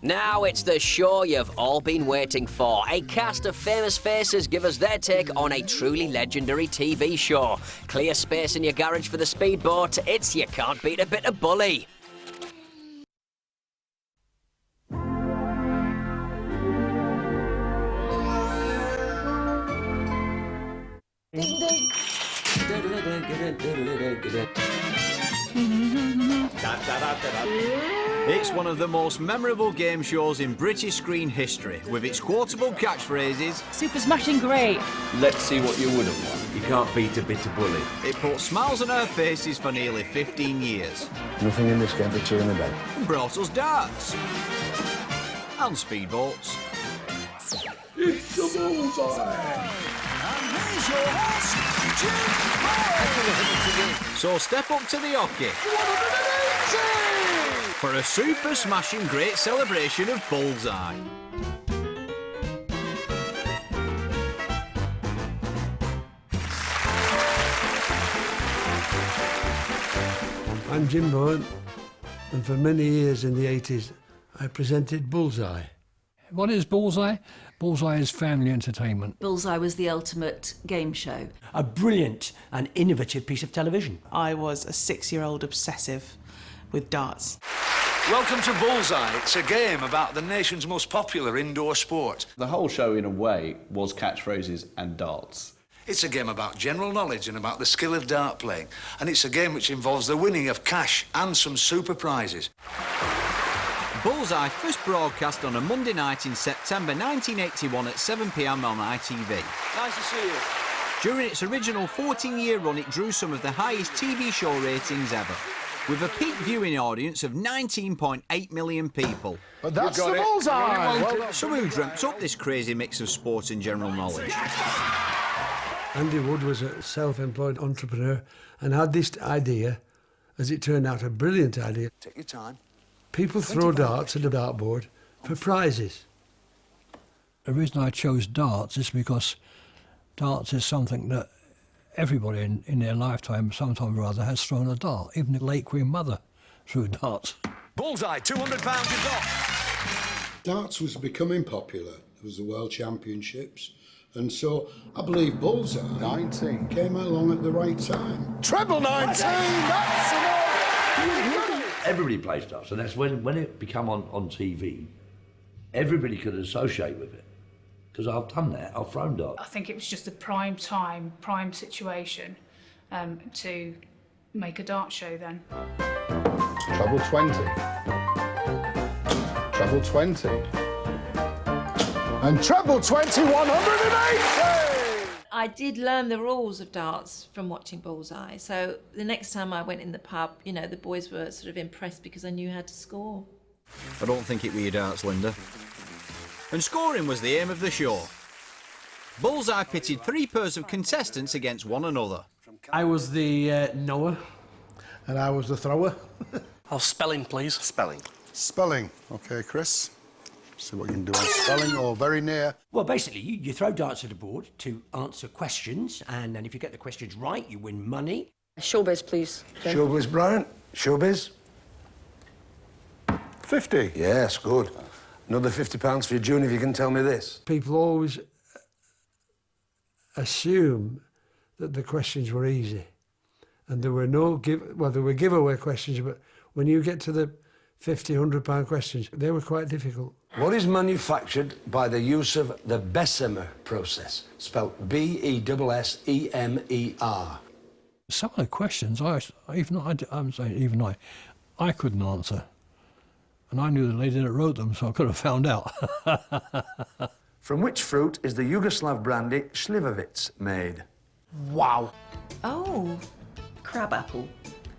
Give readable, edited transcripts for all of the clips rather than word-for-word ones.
Now it's the show you've all been waiting for. A cast of famous faces give us their take on a truly legendary TV show. Clear space in your garage for the speedboat. It's You Can't Beat a Bit of Bully. It's one of the most memorable game shows in British screen history, with its quotable catchphrases. Super smashing great. Let's see what you would have won. You can't beat a bit of bully. It put smiles on our faces for nearly 15 years. Nothing in this game but two in the bed. And brought us darts. And speedboats. It's the Bullseye! And here's your host, Jim. So step up to the hockey. For a super smashing great celebration of Bullseye. I'm Jim Bowen, and for many years in the 80s, I presented Bullseye. What is Bullseye? Bullseye is family entertainment. Bullseye was the ultimate game show. A brilliant and innovative piece of television. I was a 6-year-old obsessive with darts. Welcome to Bullseye. It's a game about the nation's most popular indoor sport. The whole show, in a way, was catchphrases and darts. It's a game about general knowledge and about the skill of dart playing. And it's a game which involves the winning of cash and some super prizes. Bullseye first broadcast on a Monday night in September 1981 at 7 p.m. on ITV. Nice to see you. During its original 14-year run, it drew some of the highest TV show ratings ever, with a peak viewing audience of 19.8 million people. But that's the Bullseye! So who dreamt up this crazy mix of sports and general knowledge? Andy Wood was a self-employed entrepreneur and had this idea, as it turned out, a brilliant idea. Take your time. People throw darts at a dartboard for prizes. The reason I chose darts is because darts is something that everybody in their lifetime, sometime or other, has thrown a dart. Even the late Queen Mother threw darts. Bullseye, £200 is off. Darts was becoming popular. There was the World Championships. And so I believe Bullseye 19 came along at the right time. Treble 19! That's enough! Everybody plays darts, and that's when it became on TV, everybody could associate with it. Because I've done that, I've thrown darts. I think it was just a prime situation to make a dart show then. Treble 20. Treble 20. And treble 20, 180! I did learn the rules of darts from watching Bullseye, so the next time I went in the pub, you know, the boys were sort of impressed because I knew how to score. I don't think it were your darts, Linda. And scoring was the aim of the show. Bullseye pitted 3 pairs of contestants against one another. I was the knower. And I was the thrower. Oh, spelling, please. Spelling. Spelling. OK, Chris. See what you can do on spelling, or very near. Well, basically, you throw darts at a board to answer questions, and then if you get the questions right, you win money. Showbiz, please. Showbiz, Brian. Showbiz. 50. Yes, good. Another £50 for you, June, if you can tell me this. People always assume that the questions were easy. And there were no there were giveaway questions, but when you get to the £50, £100 questions, they were quite difficult. What is manufactured by the use of the Bessemer process, spelt B-E-S-S-E-M-E-R? Some of the questions, I'm saying even I couldn't answer. And I knew the lady that wrote them, so I could have found out. From which fruit is the Yugoslav brandy Slivovitz made? Wow. Oh, crabapple.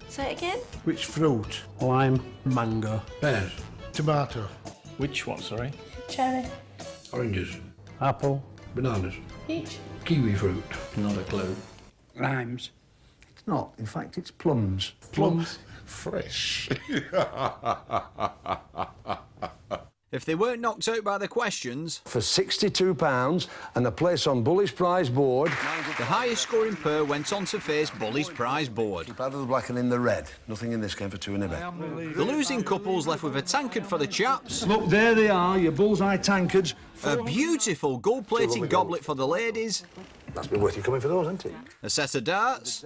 Say it again? Which fruit? Lime. Mango. Pears. Tomato. Which what, sorry? Cherry. Oranges. Apple. Bananas. Peach. Kiwi fruit. Not a clue. Limes. It's not. In fact, it's plums. Plums. Fresh. If they weren't knocked out by the questions... For £62 and a place on Bully's prize board... The highest scoring pair went on to face Bully's prize board. Keep out of the black and in the red. Nothing in this game for two and a bit. The losing couples left with a tankard for the chaps. Look, there they are, your Bullseye tankards. A beautiful gold-plated goblet for the ladies. That's been worth you coming for those, hasn't it? A set of darts.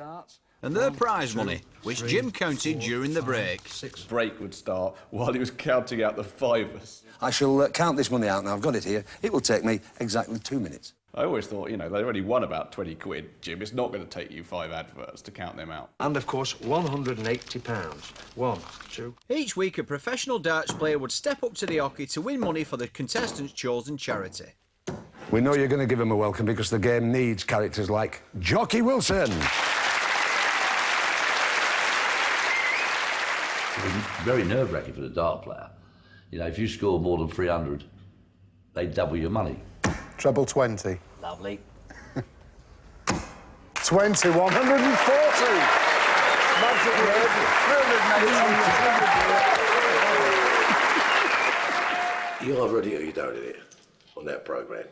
And their prize money, which Jim counted during the break. Break would start while he was counting out the fivers. I shall count this money out now. I've got it here. It will take me exactly 2 minutes. I always thought, you know, they already won about 20 quid, Jim. It's not going to take you 5 adverts to count them out. And, of course, £180. 1, 2... Each week, a professional darts player would step up to the hockey to win money for the contestants' chosen charity. We know you're going to give him a welcome because the game needs characters like Jockey Wilson. It was very nerve-wracking for the dart player. You know, if you score more than 300, they double your money. Treble 20. Lovely. 20, 140. Magic word. You either it or you don't hit it on that programme.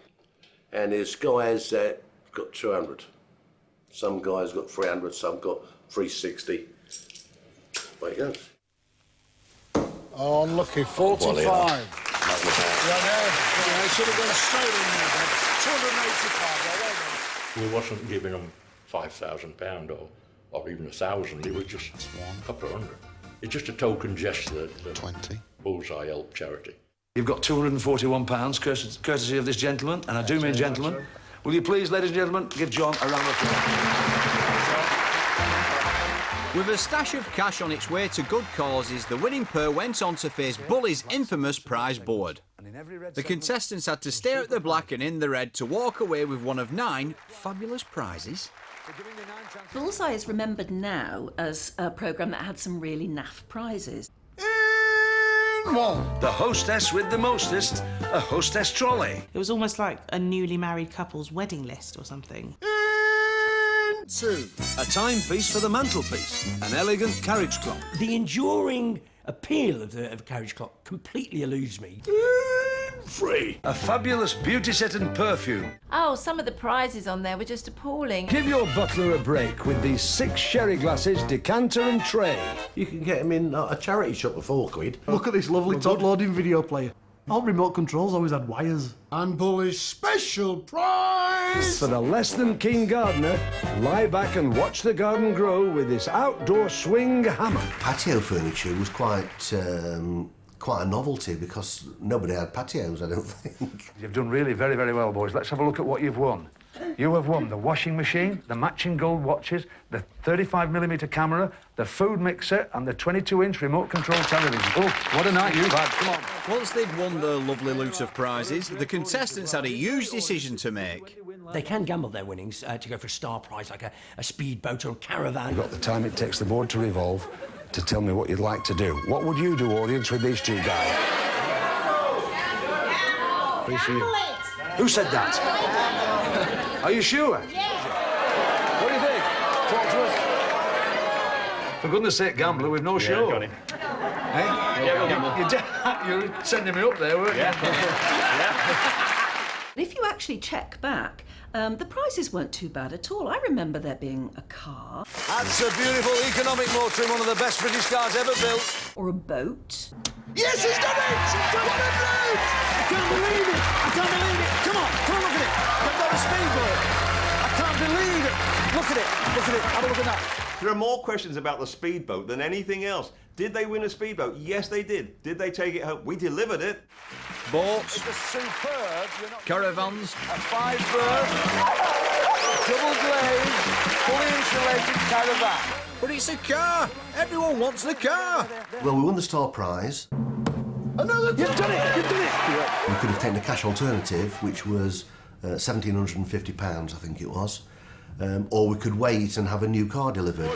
And there's guys that got 200. Some guys got 300, some got 360. There you go. Oh, unlucky, 45. Yeah, no, they should have gone straight in there, but 285. We wasn't giving them £5,000 or even 1,000. It was just a couple of hundred. It's just a token gesture that 20. Bullseye help charity. You've got £241 courtesy of this gentleman, and I do mean gentleman. Will you please, ladies and gentlemen, give John a round of applause. With a stash of cash on its way to good causes, the winning pair went on to face Bully's infamous prize board. The contestants had to stare at the black and in the red to walk away with one of 9 fabulous prizes. Bullseye is remembered now as a programme that had some really naff prizes. The hostess with the mostest, a hostess trolley. It was almost like a newly married couple's wedding list or something. 2. A timepiece for the mantelpiece, an elegant carriage clock. The enduring appeal of the carriage clock completely eludes me. 3. A fabulous beauty set and perfume. Oh, some of the prizes on there were just appalling. Give your butler a break with these 6 sherry glasses, decanter and tray. You can get them in a charity shop for 4 quid. Look at this lovely top-loading video player. All remote controls always had wires. And Bully's special prize! For the less-than-keen gardener, lie back and watch the garden grow with this outdoor swing hammer. Patio furniture was quite a novelty because nobody had patios, I don't think. You've done really very, very well, boys. Let's have a look at what you've won. You have won the washing machine, the matching gold watches, the 35mm camera, the food mixer and the 22-inch remote control television. Oh, what a night you've had. Come on. Once they'd won their lovely loot of prizes, the contestants had a huge decision to make. They can gamble their winnings to go for a star prize like a speedboat or a caravan. You've got the time it takes the board to revolve to tell me what you'd like to do. What would you do, audience, with these 2 guys? Who said that? Are you sure? Yeah. What do you think? Talk to us. For goodness sake, gambler, we've no show. Got him. Hey? You're sending me up there, weren't you? If you actually check back, the prizes weren't too bad at all. I remember there being a car. That's a beautiful economic motor in one of the best British cars ever built. Or a boat. Yes, he's done it! He's done it! I can't believe it! I can't believe it! Come on, look at it! They've got a speedboat! I can't believe it! Look at it! Look at it! Have a look at that! There are more questions about the speedboat than anything else. Did they win a speedboat? Yes, they did. Did they take it home? We delivered it. Boats, It's a superb, caravans, a 5-berth, double glazed, fully insulated caravan. but it's a car! Everyone wants the car! Well, we won the star prize. Another You've done it! You've done it! We could have taken a cash alternative, which was £1,750, I think it was. Or we could wait and have a new car delivered.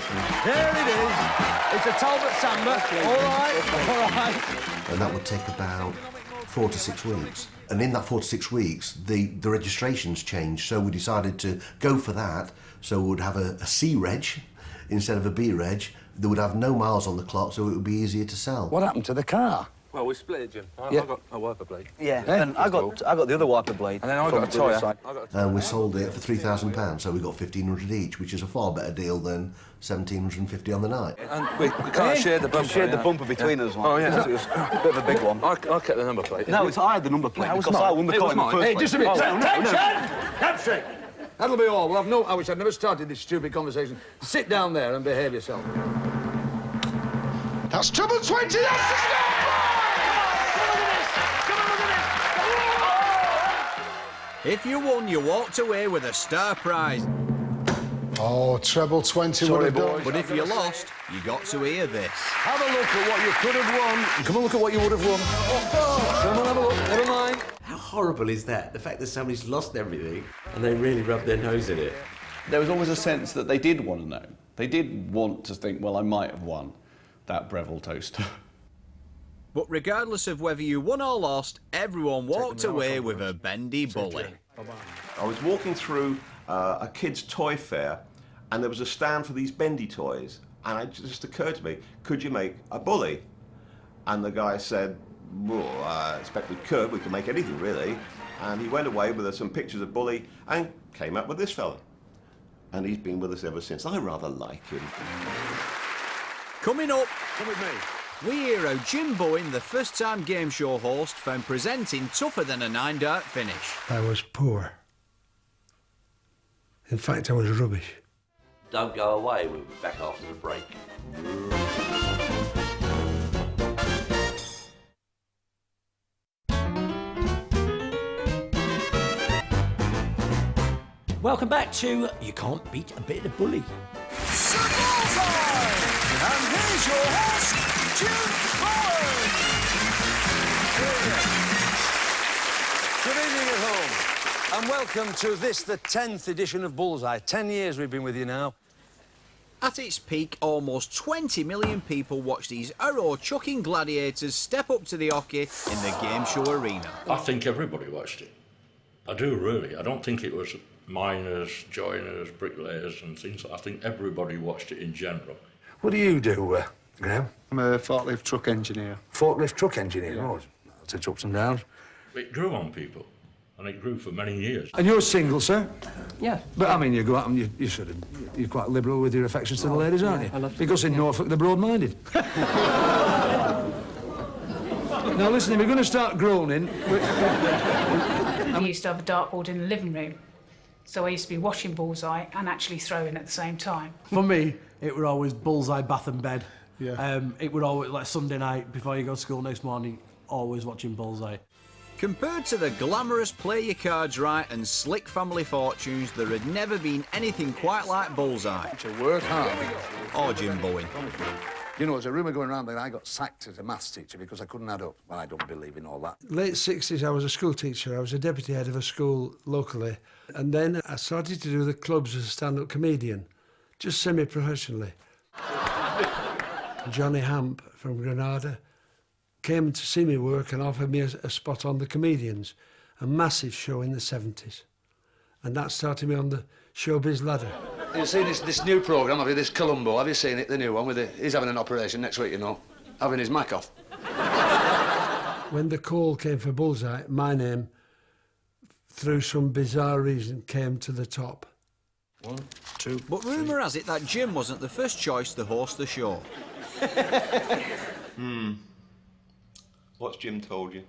There it is. It's a Talbot Samba. All right. And that would take about 4 to 6 weeks. And in that 4 to 6 weeks, the registrations changed, so we decided to go for that. So we would have a C reg instead of a B reg. They would have no miles on the clock, so it would be easier to sell. What happened to the car? Well, we split it, Jim. I got a wiper blade. Yeah, and I got the other wiper blade. And then I got a tyre. And we sold it for £3,000, so we got 1,500 each, which is a far better deal than 1,750 on the night. And we kind of shared the bumper. We shared the bumper between us. Oh, yeah. It was a bit of a big one. I kept the number plate. No, I had the number plate because I won the coin in the first Hey, place. just a minute. Oh, That's straight. That'll be all. Well, I wish I'd never started this stupid conversation. Sit down there and behave yourself. That's treble 20. That's the start! If you won, you walked away with a star prize. Oh, treble 20 would have done. But if you lost, you got to hear this. Have a look at what you could have won. Come and look at what you would have won. Come on, have a look. Never mind. How horrible is that? The fact that somebody's lost everything and they really rub their nose in it. There was always a sense that they did want to know. They did want to think, well, I might have won that Breville toaster. But regardless of whether you won or lost, everyone walked away with a bendy bully. I was walking through a kid's toy fair and there was a stand for these bendy toys, and it just occurred to me, could you make a bully? And the guy said, well, I expect we could make anything really. And he went away with some pictures of Bully and came up with this fella. And he's been with us ever since. I rather like him. Coming up, come with me. We hear how Jim Bowen, the first-time game show host, found presenting tougher than a 9-dart finish. I was poor. In fact, I was rubbish. Don't go away, we'll be back after the break. Welcome back to You Can't Beat a Bit of Bully. Bullseye! And here's your host, Jim Bowen! Good evening at home, and welcome to this, the 10th edition of Bullseye. 10 years we've been with you now. At its peak, almost 20 million people watched these arrow-chucking gladiators step up to the hockey in the game show arena. I think everybody watched it. I do, really. I don't think it was miners, joiners, bricklayers and things. I think everybody watched it in general. What do you do, Graham? I'm a forklift truck engineer. Forklift truck engineer? Yeah. Oh, that's its ups and downs. It grew on people, and it grew for many years. And you're single, sir? Yeah. But, I mean, you go out and you're quite liberal with your affections to the ladies, aren't you? I love Because in Norfolk, they're broad-minded. Now, listen, if we're going to start groaning... We used to have a dartboard in the living room, so I used to be watching Bullseye and actually throwing at the same time. For me, it were always Bullseye, bath and bed. Yeah. It would always, like Sunday night, before you go to school next morning, always watching Bullseye. Compared to the glamorous play your cards right and slick family fortunes, there had never been anything quite like Bullseye. To work hard. Or Jim Bowen. You know, there's a rumour going around that I got sacked as a maths teacher because I couldn't add up. Well, I don't believe in all that. Late 60s, I was a school teacher. I was a deputy head of a school locally. And then I started to do the clubs as a stand-up comedian, just semi-professionally. Johnny Hamp from Granada came to see me work and offered me a spot on the Comedians, a massive show in the 70s. And that started me on the showbiz ladder. You've seen this new programme, have you? This Columbo, have you seen it? The new one he's having an operation next week, you know. Having his mic off. When the call came for Bullseye, my name, through some bizarre reason, came to the top. 1, 2. But rumour has it that Jim wasn't the first choice to host the show. What's Jim told you?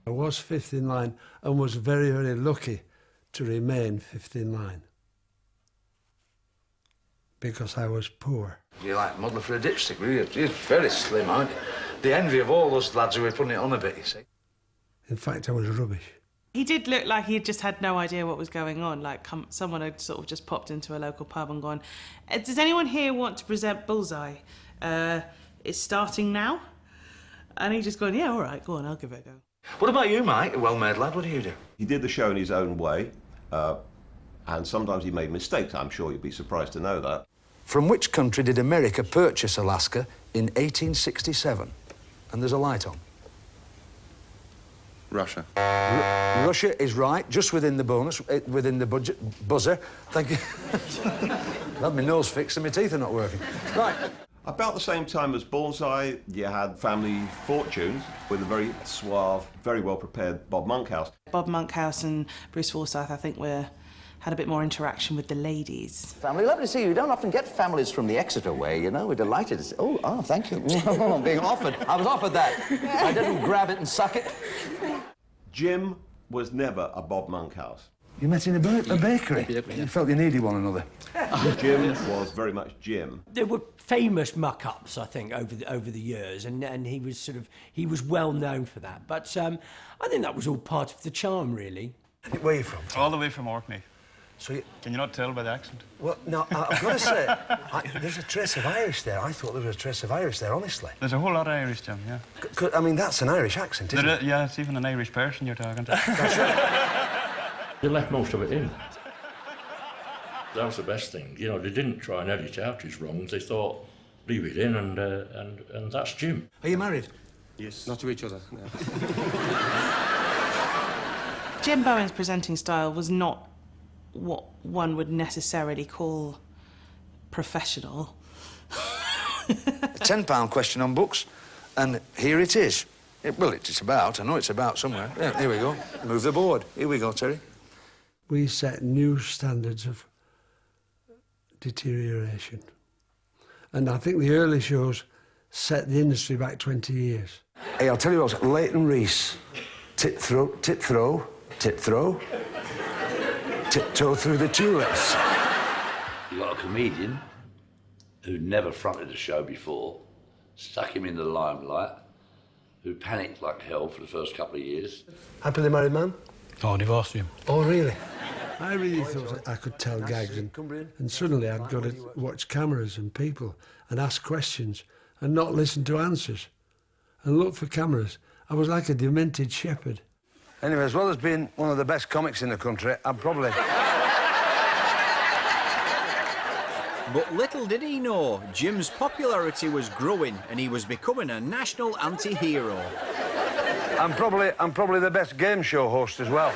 I was fifth in line and was very, very lucky to remain fifth in line. Because I was poor. You're like modeller for a dipstick, were you? You're very slim, aren't you? The envy of all those lads who were putting it on a bit, you see. In fact, I was rubbish. He did look like he just had no idea what was going on. Like someone had sort of just popped into a local pub and gone, does anyone here want to present Bullseye? It's starting now? And he just gone, yeah, all right, go on, I'll give it a go. What about you, Mike? A well-made lad, what do you do? He did the show in his own way, and sometimes he made mistakes. I'm sure you'd be surprised to know that. From which country did America purchase Alaska in 1867? And there's a light on. Russia. Russia is right, just within the bonus, within the budget buzzer. Thank you. I had my nose fixed and my teeth are not working. Right. About the same time as Bullseye, you had Family Fortunes with a very suave, very well-prepared Bob Monkhouse. Bob Monkhouse and Bruce Forsyth, I think, had a bit more interaction with the ladies. Family, lovely to see you. You don't often get families from the Exeter way, you know. We're delighted to see... Oh, thank you. I'm being offered. I was offered that. I didn't grab it and suck it. Jim was never a Bob Monkhouse. You met in a bakery? You felt you needed one another. Jim was very much Jim. There were famous muck-ups, I think, over the years, and he was well known for that. But I think that was all part of the charm, really. Where are you from? All the way from Orkney. So Can you not tell by the accent? Well, no, I've got to say, there's a trace of Irish there. I thought there was a trace of Irish there, honestly. There's a whole lot of Irish, Jim, yeah. I mean, that's an Irish accent, isn't it? Yeah, it's even an Irish person you're talking to. That's right. They left most of it in. That was the best thing. You know, they didn't try and edit out his wrongs. They thought, leave it in, and that's Jim. Are you married? Yes. Not to each other. No. Jim Bowen's presenting style was not what one would necessarily call professional. A £10 question on books, and here it is. Well, it's about. I know it's about somewhere. Yeah, here we go. Move the board. Here we go, Terry. We set new standards of deterioration. And I think the early shows set the industry back 20 years. Hey, I'll tell you what, Leighton Rees. Tit-throw, tit-throw, tit-throw, tiptoe through the tulips. You got a comedian who'd never fronted a show before, stuck him in the limelight, who panicked like hell for the first couple of years. Happily married man? Oh, divorced him. Oh, really? I really thought I could tell gags, and suddenly I'd got to watch cameras and people and ask questions and not listen to answers and look for cameras. I was like a demented shepherd. Anyway, as well as being one of the best comics in the country, I'm probably... But little did he know, Jim's popularity was growing and he was becoming a national anti-hero. I'm probably the best game show host as well.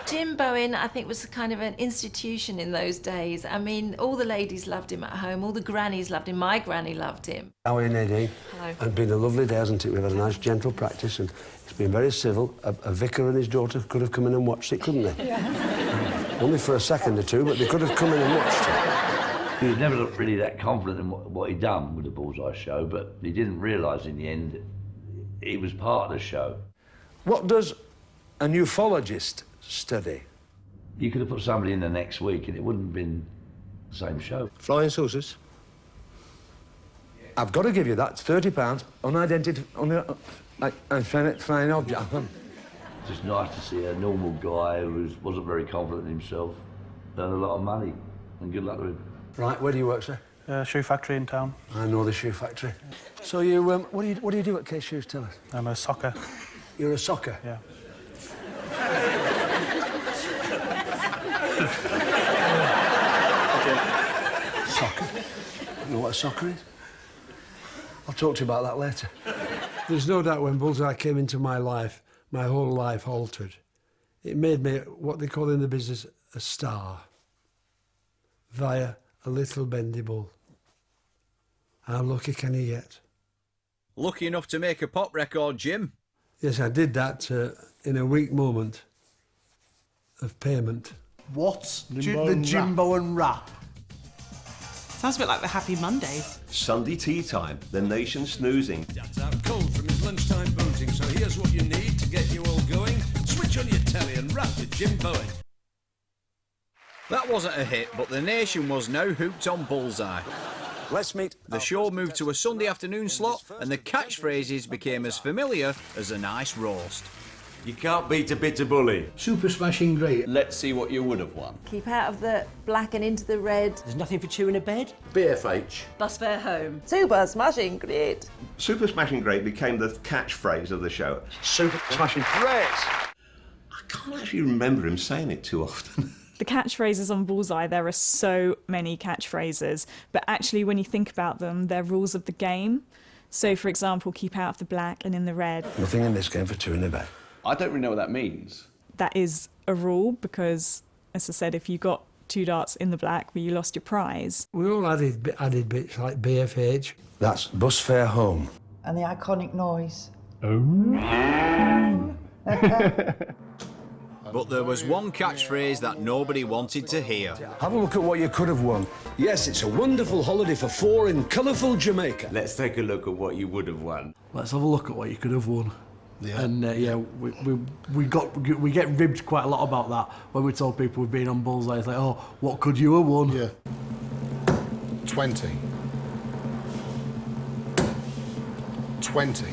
Jim Bowen, I think, was kind of an institution in those days. I mean, all the ladies loved him at home, all the grannies loved him. My granny loved him. How are you, Nadine? Hello. It's been a lovely day, hasn't it? We've had a nice, gentle practice, and it's been very civil. A vicar and his daughter could have come in and watched it, couldn't they? Yeah. Only for a second or two, but they could have come in and watched it. He was never really that confident in what he'd done with the Bullseye show, but he didn't realise in the end he was part of the show. What does a ufologist study? You could have put somebody in the next week and it wouldn't have been the same show. Flying saucers? I've got to give you that. It's £30, unidentified, flying object. It's just nice to see a normal guy who wasn't very confident in himself earn a lot of money, and good luck to him. Right, where do you work, sir? Shoe factory in town. I know the shoe factory. So you, what do you do at Case Shoes? Tell us. I'm a socker. You're a socker? Yeah. Soccer? You know what a soccer is? I'll talk to you about that later. There's no doubt when Bullseye came into my life, my whole life altered. It made me what they call in the business a star via a little bendy bull. How lucky can you get? Lucky enough to make a pop record, Jim. Yes, I did that in a weak moment of payment. What? The Jim Bowen rap. Sounds a bit like the Happy Mondays. Sunday tea time, the nation snoozing. Dad's out cold from his lunchtime booting, so here's what you need to get you all going. Switch on your telly and rap with Jim Bowen. That wasn't a hit, but the nation was now hooked on Bullseye. Let's meet... The show moved to a Sunday afternoon slot, and the catchphrases became as familiar as a nice roast. You can't beat a bitter bully. Super smashing great. Let's see what you would have won. Keep out of the black and into the red. There's nothing for two in a bed. BFH. Bus fare home. Super smashing great. Super smashing great became the catchphrase of the show. Super smashing great. I can't actually remember him saying it too often. The catchphrases on Bullseye, there are so many catchphrases, but actually when you think about them, they're rules of the game. So, for example, keep out of the black and in the red. Nothing in this game for two in the bed. I don't really know what that means. That is a rule because, as I said, if you got 2 darts in the black where you lost your prize. We all added bits like BFH. That's bus fare home. And the iconic noise. But there was one catchphrase that nobody wanted to hear. Have a look at what you could have won. Yes, it's a wonderful holiday for 4 in colourful Jamaica. Let's take a look at what you would have won. Let's have a look at what you could have won. Yeah. And yeah, we get ribbed quite a lot about that when we told people we've been on Bullseye. It's like, oh, what could you have won? Yeah. 20. 20.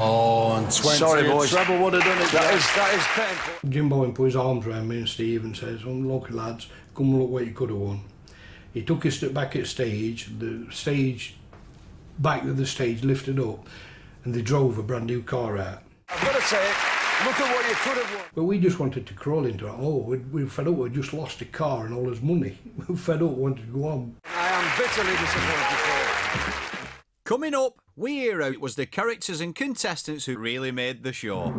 Oh, and 20. Sorry, boys. Treble would have done it. That is painful. Jim Bowen put his arms around me and Steve and says, "Oh, look, lads, come and look what you could have won." He took us back at stage, back of the stage lifted up, and they drove a brand new car out. I've got to say it. Look at what you could have won. But we just wanted to crawl into it. Oh, we're fed up, we just lost a car and all his money. We were fed up, wanted to go on. I am bitterly disappointed. Coming up, we hear out it was the characters and contestants who really made the show.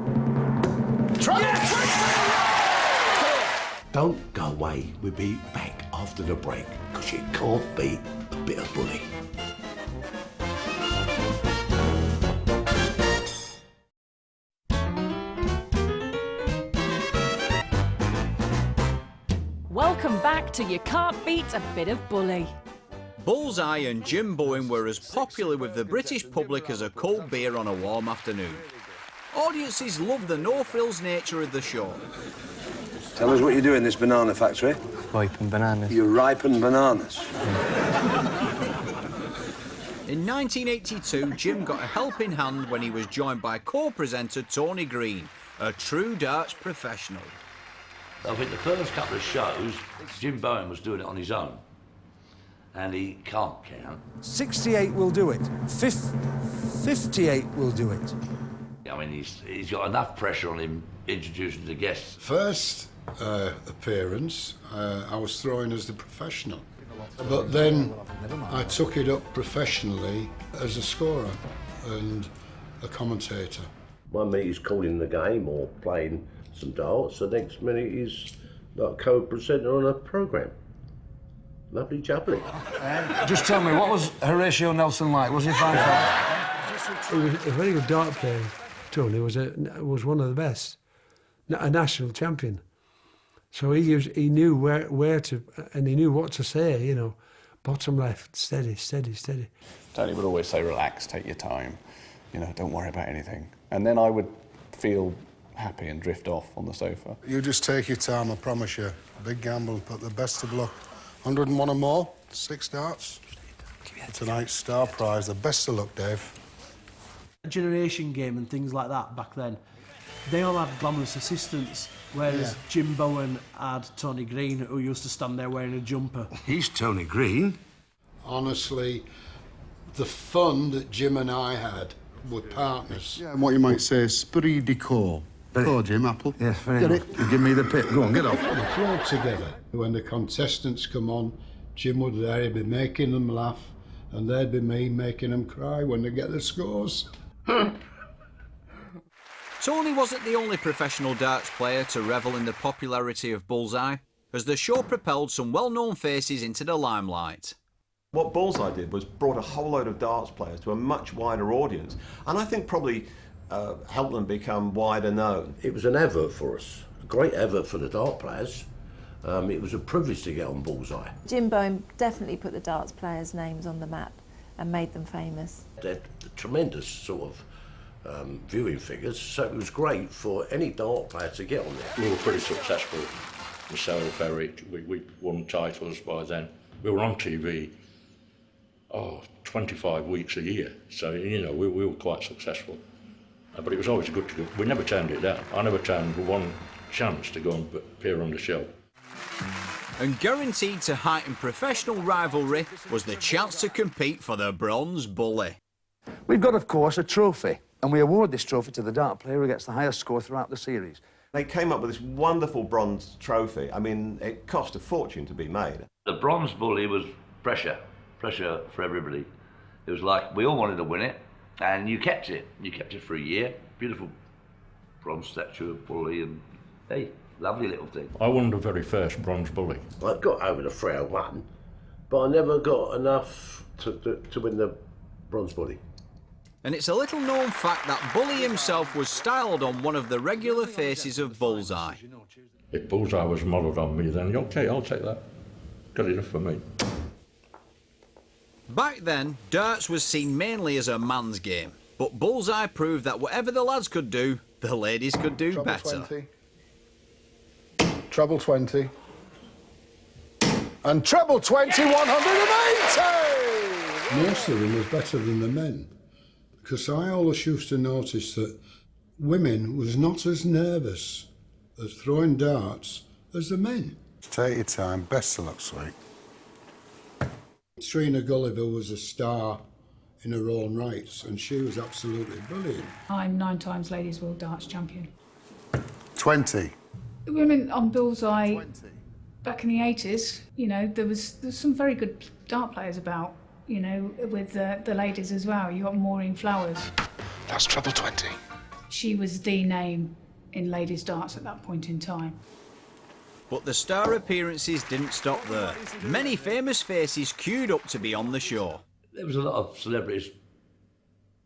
Don't go away. We'll be back after the break, because you can't beat a bit of bully. Welcome back to You Can't Beat a Bit of Bully. Bullseye and Jim Bowen were as popular with the British public as a cold beer on a warm afternoon. Audiences loved the no-frills nature of the show. Tell us what you do in this banana factory. Ripen bananas. You ripen bananas. In 1982, Jim got a helping hand when he was joined by co-presenter Tony Green, a true darts professional. I think the first couple of shows, Jim Bowen was doing it on his own. And he can't count. 68 will do it. 58 will do it. I mean, he's got enough pressure on him introducing the guests. First appearance, I was throwing as the professional. But then I took it up professionally as a scorer and a commentator. 1 minute he's calling the game or playing some darts, the next minute he's like co-presenter on a programme. Lovely jubbly. Just tell me, what was Horatio Nelson like? Was he fine? He was a very good dart player. Tony was one of the best, a national champion. So he knew where to, and he knew what to say. You know, bottom left, steady, steady, steady. Tony would always say, "Relax, take your time. You know, don't worry about anything." And then I would feel happy and drift off on the sofa. You just take your time, I promise you. Big gamble, but the best of luck. 101 or more, 6 darts. Tonight's star prize, the best of luck, Dave. A generation game and things like that back then, they all had glamorous assistants, whereas Jim Bowen had Tony Green, who used to stand there wearing a jumper. He's Tony Green. Honestly, the fun that Jim and I had were partners. Yeah, and what you might say, esprit de corps. Go, Jim, Apple. Yes, very Get good. You give me the pip. Go on, get off. The floor together. When the contestants come on, Jim would there, he'd be making them laugh, and there'd be me making them cry when they get the scores. Tony wasn't the only professional darts player to revel in the popularity of Bullseye, as the show propelled some well-known faces into the limelight. What Bullseye did was brought a whole load of darts players to a much wider audience, and I think probably helped them become wider known. It was an effort for us, a great effort for the dart players. It was a privilege to get on Bullseye. Jim Bowen definitely put the darts players' names on the map and made them famous. They're tremendous sort of viewing figures, so it was great for any dart player to get on there. We were pretty successful with Sarah Ferrick. We won titles by then. We were on TV 25 weeks a year, so you know we were quite successful. But it was always good to go. We never turned it down. I never turned one chance to go and appear on the show. And guaranteed to heighten professional rivalry was the chance to compete for the Bronze Bully. We've got, of course, a trophy, and we award this trophy to the dart player who gets the highest score throughout the series. They came up with this wonderful bronze trophy. I mean, it cost a fortune to be made. The Bronze Bully was pressure for everybody. It was like we all wanted to win it, and you kept it. You kept it for a year. Beautiful bronze statue of Bully, and hey, Lovely little thing. I won the very first bronze bully. I got over the frail one, but I never got enough to win the bronze bully. And it's a little known fact that Bully himself was styled on one of the regular faces of Bullseye. If Bullseye was modelled on me, then okay, I'll take that. Good enough for me. Back then, darts was seen mainly as a man's game, but Bullseye proved that whatever the lads could do, the ladies could do Treble better. 20. Treble 20. And treble 20, 180! Most of them was better than the men, because I always used to notice that women was not as nervous as throwing darts as the men. Take your time, best of luck, sweet. Trina Gulliver was a star in her own rights, and she was absolutely brilliant. I'm 9 times ladies world darts champion. 20. The women on Bullseye, 20. Back in the 80s, you know, there was some very good dart players about, you know, with the ladies as well. You got Maureen Flowers. That's treble 20. She was the name in ladies darts at that point in time. But the star appearances didn't stop there. Many famous faces queued up to be on the show. There was a lot of celebrities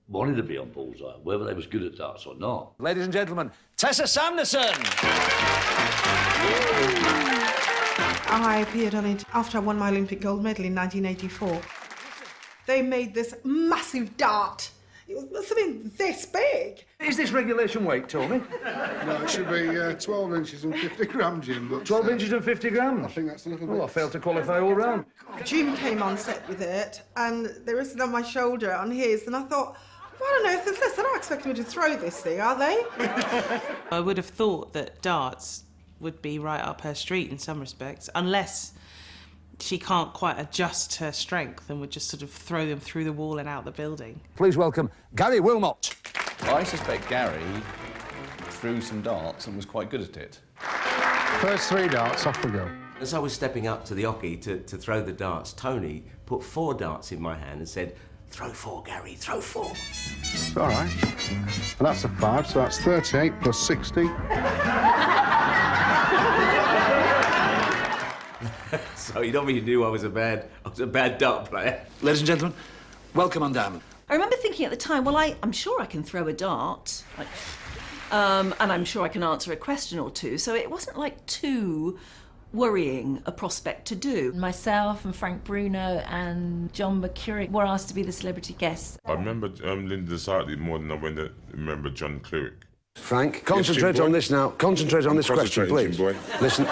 wanted to be on Bullseye, whether they was good at darts or not. Ladies and gentlemen, Tessa Sanderson! I appeared on it after I won my Olympic gold medal in 1984. They made this massive dart. It must have been this big. Is this regulation weight, Tony? No, it should be 12 inches and 50 grams, Jim. But 12 inches and 50 grams? I think that's a little bit... Well, I failed to qualify all round. Jim came on set with it, and they rested on my shoulder, on his, and I thought, well, I don't know if there's this. They're not expecting me to throw this thing, are they? I would have thought that darts would be right up her street in some respects, unless she can't quite adjust her strength and would just sort of throw them through the wall and out the building. Please welcome Gary Wilmot. I suspect Gary threw some darts and was quite good at it. First 3 darts, off we go. As I was stepping up to the oche to throw the darts, Tony put 4 darts in my hand and said, "Throw 4, Gary, throw 4. All right. And that's a 5, so that's 38 plus 60. So you don't mean knew I was a bad dart player. Ladies and gentlemen, welcome on down. I remember thinking at the time, well, I'm sure I can throw a dart, and I'm sure I can answer a question or two, so it wasn't like too worrying a prospect to do. Myself and Frank Bruno and John McCurry were asked to be the celebrity guests. I remember Linda Sartley more than I remember John Cleric. Frank, concentrate on this now. Concentrate on this question, please. Listen.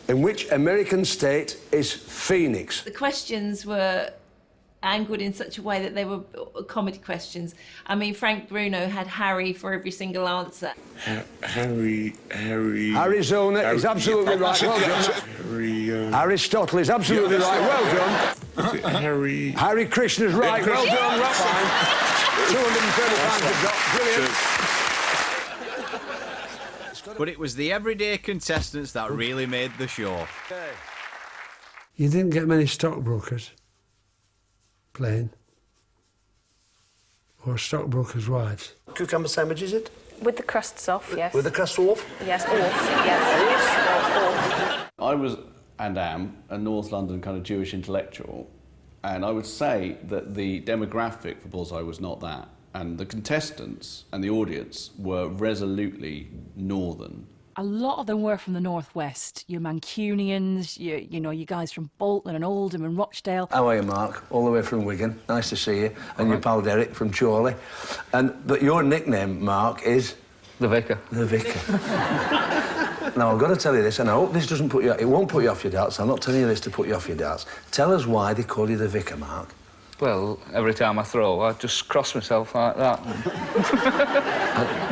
In which American state is Phoenix? The questions were angled in such a way that they were comedy questions. I mean, Frank Bruno had Harry for every single answer. Arizona is absolutely right. Well done. Aristotle is absolutely right. Well done. Harry Krishna's right. Well done. That's fine. £230 you've got. Brilliant. But it was the everyday contestants that really made the show. You didn't get many stockbrokers playing, or stockbrokers' wives. Cucumber sandwich, is it? With the crusts off, yes. With the crust off? Yes, off, yes. Off. I was and am a North London kind of Jewish intellectual, and I would say that the demographic for Bullseye was not that. And the contestants and the audience were resolutely northern. A lot of them were from the northwest. Your Mancunians, you know, you guys from Bolton and Oldham and Rochdale. How are you, Mark? All the way from Wigan. Nice to see you. And your pal Derek from Chorley. But your nickname, Mark, is The Vicar. The Vicar. Now I've got to tell you this, and I hope this doesn't put you. It won't put you off your darts. I'm not telling you this to put you off your darts. Tell us why they call you the Vicar, Mark. Well, every time I throw, I just cross myself like that.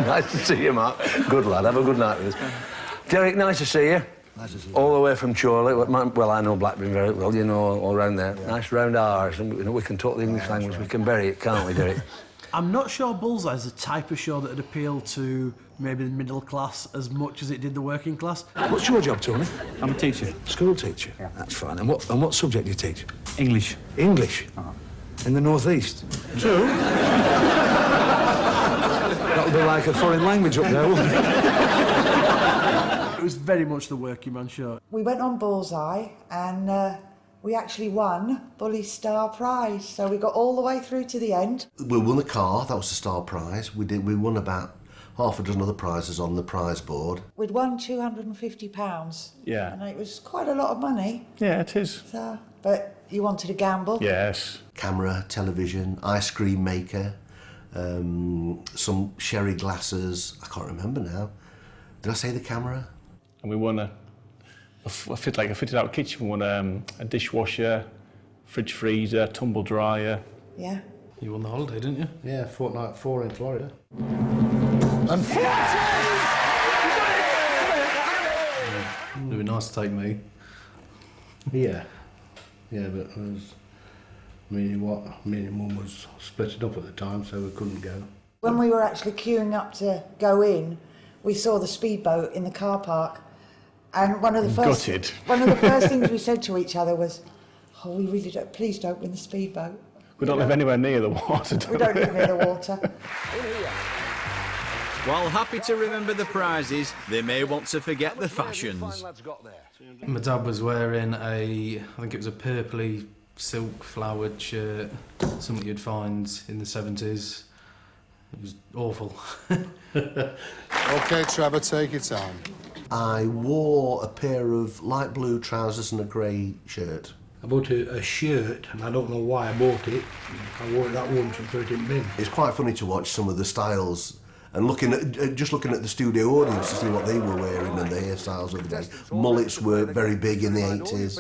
Nice to see you, Mark. Good lad. Have a good night with us. Derek, nice to see you. Nice to see you. All the way from Chorley. Well, I know Blackburn very well, you know, all around there. Yeah. Nice round R's, and we can talk the English language. Right. We can bury it, can't we, Derek? I'm not sure Bullseye is the type of show that would appeal to maybe the middle class as much as it did the working class. What's your job, Tony? I'm a teacher. School teacher? Yeah. That's fine. And what subject do you teach? English. English? In the northeast? True. That'll be like a foreign language up there, won't it? was very much the working man show. We went on Bullseye and we actually won Bully's Star Prize, so we got all the way through to the end. We won a car, that was the Star Prize. We won about half a dozen other prizes on the prize board. We'd won £250. Yeah. And it was quite a lot of money. Yeah, it is. So, but you wanted to gamble? Yes. Camera, television, ice cream maker, some sherry glasses. I can't remember now. Did I say the camera? And we won a fitted out kitchen. We won a dishwasher, fridge freezer, tumble dryer. Yeah. You won the holiday, didn't you? Yeah, fortnight 4 in Florida. And it'd be nice to take me. Yeah. Yeah, but it was me and Mum was splitting up at the time, so we couldn't go. When we were actually queuing up to go in, we saw the speedboat in the car park, and one of the first things we said to each other was, "Oh, we really don't. Please don't win the speedboat." We don't live anywhere near the water, do we? We don't live near the water. While happy to remember the prizes, they may want to forget the fashions. My dad was wearing I think it was a purpley silk flowered shirt, something you'd find in the 70s. It was awful. OK, Trevor, take your time. I wore a pair of light blue trousers and a grey shirt. I bought a shirt, and I don't know why I bought it. I wore it that once and threw it in the bin. It's quite funny to watch some of the styles and looking at the studio audience to see what they were wearing and the hairstyles of the day. Mullets were very big in the 80s.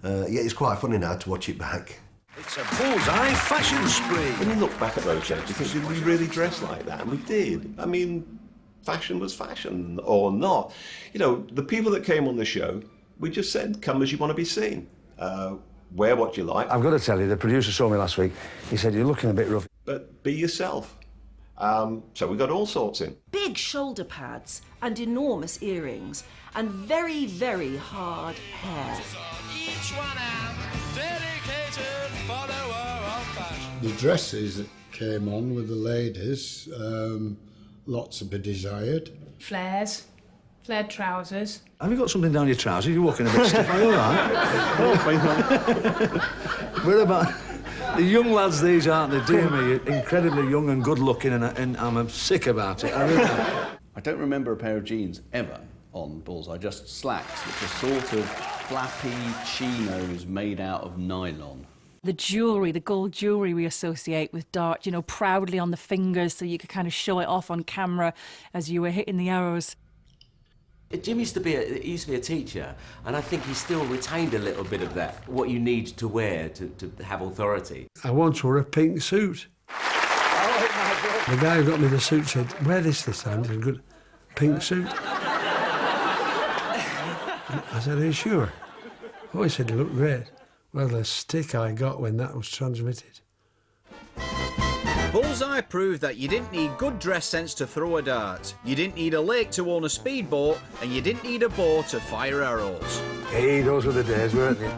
Yeah, it's quite funny now to watch it back. It's a Bullseye fashion spree. When you look back at those shows, you think, did we really dress like that? And we did. I mean, fashion was fashion, or not. You know, the people that came on the show, we just said, come as you want to be seen. Wear what you like. I've got to tell you, the producer saw me last week. He said, you're looking a bit rough. But be yourself. So we got all sorts in. Big shoulder pads and enormous earrings and very, very hard hair. The dresses that came on with the ladies, lots to be desired. Flares, flared trousers. Have you got something down your trousers? You're walking a bit stiff. Are you all right? What about the young lads? These aren't they? Dear me, you're incredibly young and good-looking, and I'm sick about it. I really am. I don't remember a pair of jeans ever on Bullseye, just slacks, which are sort of flappy chinos made out of nylon. The jewellery, the gold jewellery we associate with dart, you know, proudly on the fingers so you could kind of show it off on camera as you were hitting the arrows. Jim used to be a teacher, and I think he still retained a little bit of that, what you need to wear to have authority. I once wore a pink suit. The guy who got me the suit said, wear this time. It's a good pink suit. I said, are you sure? Oh, he said, it looked great. Well, the stick I got when that was transmitted. Bullseye proved that you didn't need good dress sense to throw a dart, you didn't need a lake to own a speedboat, and you didn't need a bow to fire arrows. Hey, those were the days, weren't they?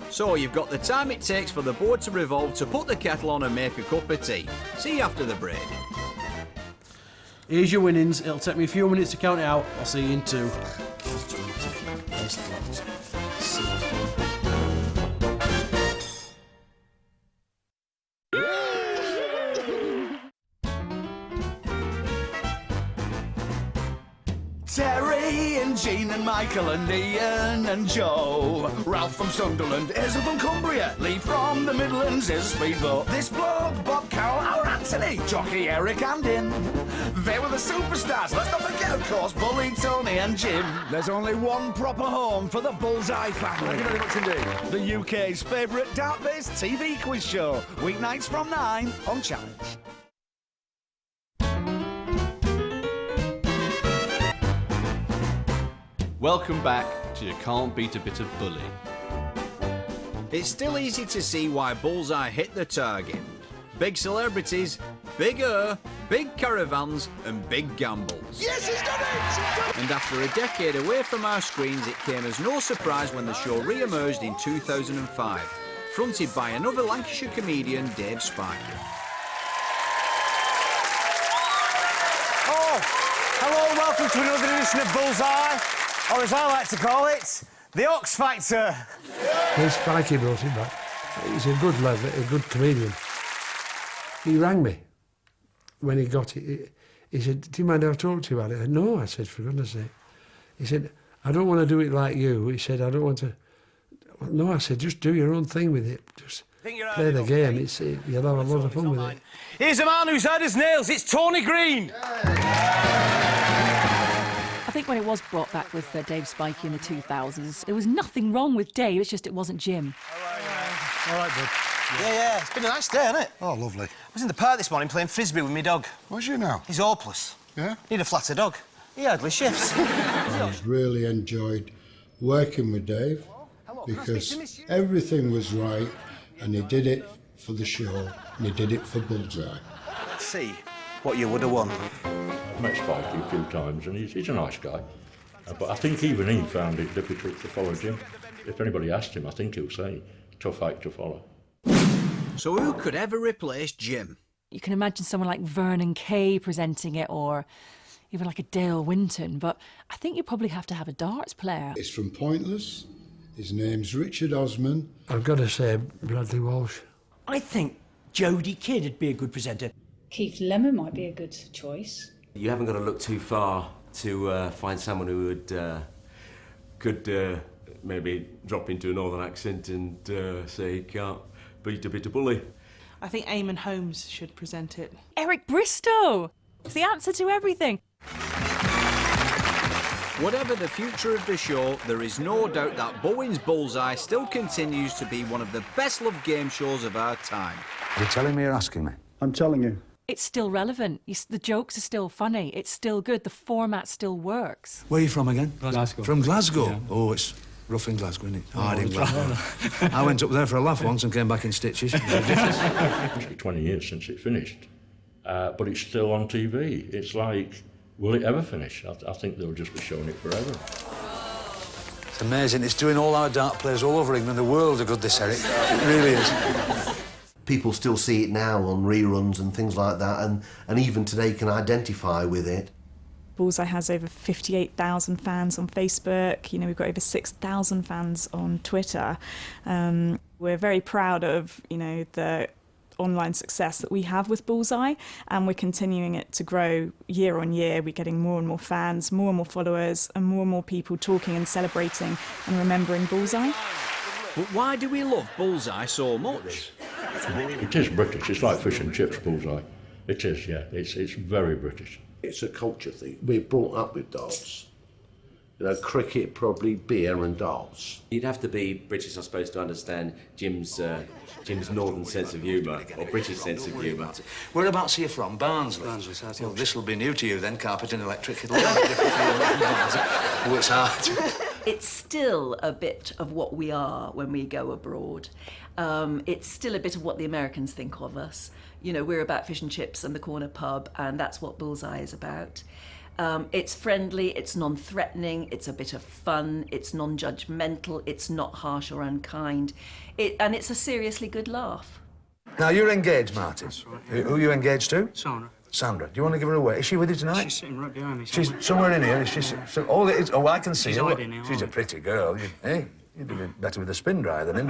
So you've got the time it takes for the board to revolve to put the kettle on and make a cup of tea. See you after the break. Here's your winnings. It'll take me a few minutes to count it out. I'll see you in 2. Terry and Jean and Michael and Ian and Joe. Ralph from Sunderland, Hazel from Cumbria. Lee from the Midlands is a speedboat. This bloke, Bob Carroll, our Anthony. Jockey Eric and In. They were the superstars. Let's not forget, of course, Bully, Tony and Jim. There's only one proper home for the Bullseye family. Thank you very much indeed. The UK's favourite dart-based TV quiz show. Weeknights from 9 on Challenge. Welcome back to You Can't Beat a Bit of Bully. It's still easy to see why Bullseye hit the target. Big celebrities, bigger, big caravans and big gambles. Yes, he's done it! And after a decade away from our screens, it came as no surprise when the show re-emerged in 2005, fronted by another Lancashire comedian, Dave Sparky. Oh, hello, welcome to another edition of Bullseye. Or as I like to call it, the Ox Factor. Then Spikey brought him back. He's a good lad, a good comedian. He rang me when he got it. He said, do you mind if I talk to you about it? I said, no, I said, for goodness sake. He said, I don't want to do it like you. He said, I don't want to... Well, no, I said, just do your own thing with it. Just play the game. You'll have a lot of fun with it. Here's a man who's hard as nails. It's Tony Green. I think when it was brought back with Dave Spikey in the 2000s, there was nothing wrong with Dave, it's just it wasn't Jim. All right, bud. Yeah, it's been a nice day, hasn't it? Oh, lovely. I was in the park this morning playing frisbee with my dog. Was you now? He's hopeless. Yeah? Need a flatter dog. He hardly shifts. I really enjoyed working with Dave because everything was right and he did it for the show and he did it for Bullseye. Let's see what you would have won. I've met Spikey a few times and he's a nice guy. But I think even he found it difficult to follow Jim. If anybody asked him, I think he'll say, tough act to follow. So who could ever replace Jim? You can imagine someone like Vernon Kay presenting it, or even like a Dale Winton, but I think you probably have to have a darts player. It's from Pointless. His name's Richard Osman. I've got to say Bradley Walsh. I think Jodie Kidd would be a good presenter. Keith Lemon might be a good choice. You haven't got to look too far to find someone who could maybe drop into a northern accent and say he can't beat a bit of bully. I think Eamon Holmes should present it. Eric Bristow! It's the answer to everything. Whatever the future of the show, there is no doubt that Bowen's Bullseye still continues to be one of the best-loved game shows of our time. Are you telling me or asking me? I'm telling you. It's still relevant. The jokes are still funny. It's still good. The format still works. Where are you from again? Glasgow. From Glasgow? Yeah. Oh, it's rough in Glasgow, isn't it? Hard in Glasgow. I went up there for a laugh once and came back in stitches. It was ridiculous. It's 20 years since it finished, but it's still on TV. It's like, will it ever finish? I think they'll just be showing it forever. It's amazing. It's doing all our dart players all over England. The world are good, this, Eric. It really is. People still see it now on reruns and things like that, and even today can identify with it. Bullseye has over 58,000 fans on Facebook. You know, we've got over 6,000 fans on Twitter. We're very proud of, you know, the online success that we have with Bullseye, and we're continuing it to grow year on year. We're getting more and more fans, more and more followers, and more people talking and celebrating and remembering Bullseye. But why do we love Bullseye so much? It is British. It's like fish and chips, Bullseye. It is, yeah. It's very British. It's a culture thing. We're brought up with darts. You know, cricket, probably beer and darts. You'd have to be British, I suppose, to understand Jim's northern sense of humour, or British sense of humour. Whereabouts are you from? Barnsley? Barnsley, South. Well, this will be new to you then, carpet and electric. It'll be different for you. Oh, it's hard. It's still a bit of what we are when we go abroad. It's still a bit of what the Americans think of us. You know, we're about fish and chips and the corner pub, and that's what Bullseye is about. It's friendly, it's non-threatening, it's a bit of fun, it's non-judgmental, it's not harsh or unkind, and it's a seriously good laugh. Now, you're engaged, Martin. That's right. Who are you engaged to? Sandra. Sandra. Do you want to give her away? Is she with you tonight? She's sitting right behind me. She's somewhere in here. She's, all it is, oh, I can see She's her. hiding here, She's a pretty girl. You'd be better with a spin dryer than him.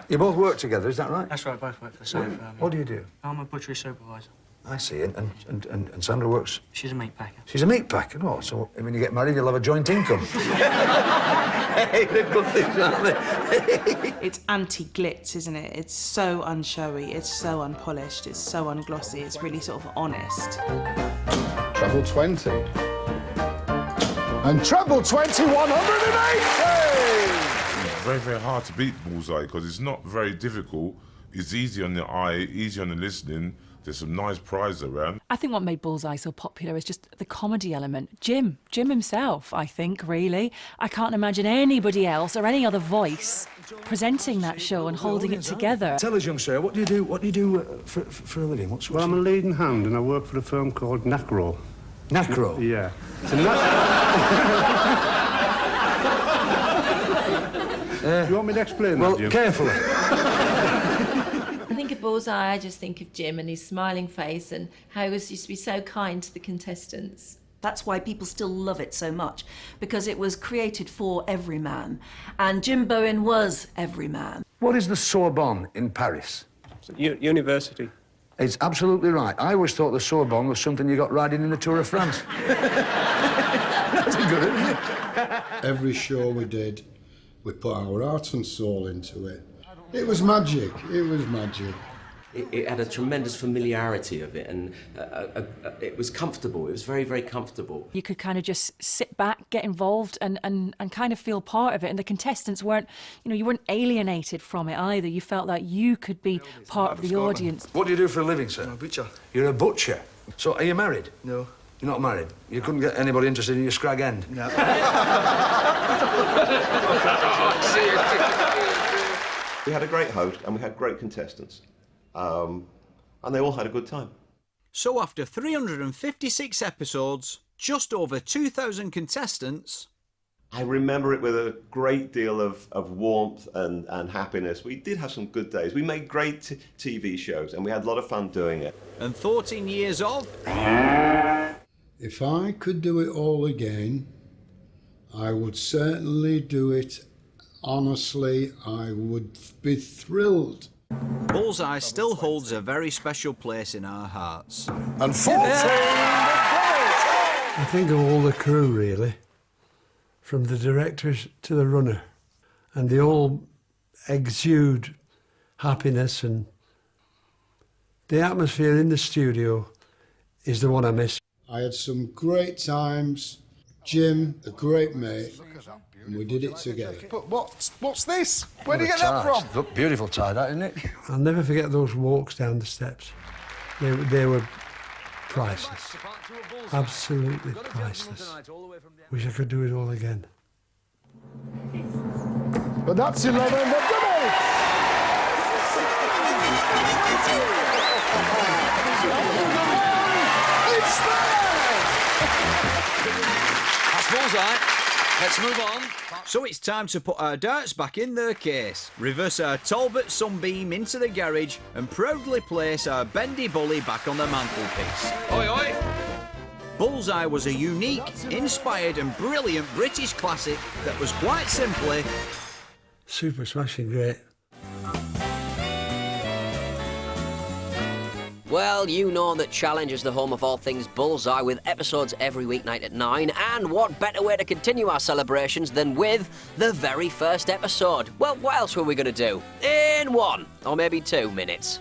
You both work together, is that right? That's right, both work for the same firm. What do you do? I'm a butchery supervisor. I see. And Sandra works? She's a meat packer. She's a meat packer? Oh, so when you get married, you'll have a joint income. Hey, they're good things, aren't they? It's anti-glitz, isn't it? It's so unshowy, it's so unpolished, it's so unglossy, it's really sort of honest. Treble 20. And treble 20, 180! Very, very hard to beat Bullseye because it's not very difficult. It's easy on the eye, easy on the listening. There's some nice prizes around. I think what made Bullseye so popular is just the comedy element. Jim himself, I think, really. I can't imagine anybody else or any other voice presenting that show and holding it together. Tell us, young sir, what do you do? What do you do for a living? Well, I'm a leading hand and I work for a firm called Nacro. Nacro? Yeah. Do you want me to explain that? Well, carefully. I think of Bullseye, I just think of Jim and his smiling face and how he used to be so kind to the contestants. That's why people still love it so much, because it was created for every man, and Jim Bowen was every man. What is the Sorbonne in Paris? University. It's absolutely right. I always thought the Sorbonne was something you got riding in the Tour of France. That's good, isn't it? Every show we did, we put our heart and soul into it. It was magic. It was magic. It had a tremendous familiarity of it, and it was comfortable. It was very, very comfortable. You could kind of just sit back, get involved, and kind of feel part of it. And the contestants weren't, you weren't alienated from it either. You felt like you could be part of the audience. What do you do for a living, sir? I'm a butcher. You're a butcher. So, are you married? No. You're not married? You couldn't get anybody interested in your scrag end? No. We had a great host and we had great contestants. And they all had a good time. So after 356 episodes, just over 2,000 contestants... I remember it with a great deal of warmth and happiness. We did have some good days. We made great TV shows and we had a lot of fun doing it. And 14 years of... If I could do it all again, I would certainly do it. Honestly, I would be thrilled. Bullseye still holds a very special place in our hearts. And 14! I think of all the crew, really, from the directors to the runner, and they all exude happiness, and the atmosphere in the studio is the one I miss. I had some great times. Jim, a great mate, and we did it together. But what's this? Where do you get that from? Look, beautiful tie, that, isn't it? I'll never forget those walks down the steps. They were priceless. Absolutely priceless. Wish I could do it all again. But that's 11, they've done it! It's there! That's Bullseye. Let's move on. So it's time to put our darts back in their case, reverse our Talbot Sunbeam into the garage, and proudly place our bendy bully back on the mantelpiece. Oi, oi! Bullseye was a unique, inspired and brilliant British classic that was quite simply... super smashing great. Well, you know that Challenge is the home of all things Bullseye, with episodes every weeknight at 9, and what better way to continue our celebrations than with the very first episode? Well, what else were we going to do? In 1, or maybe 2 minutes.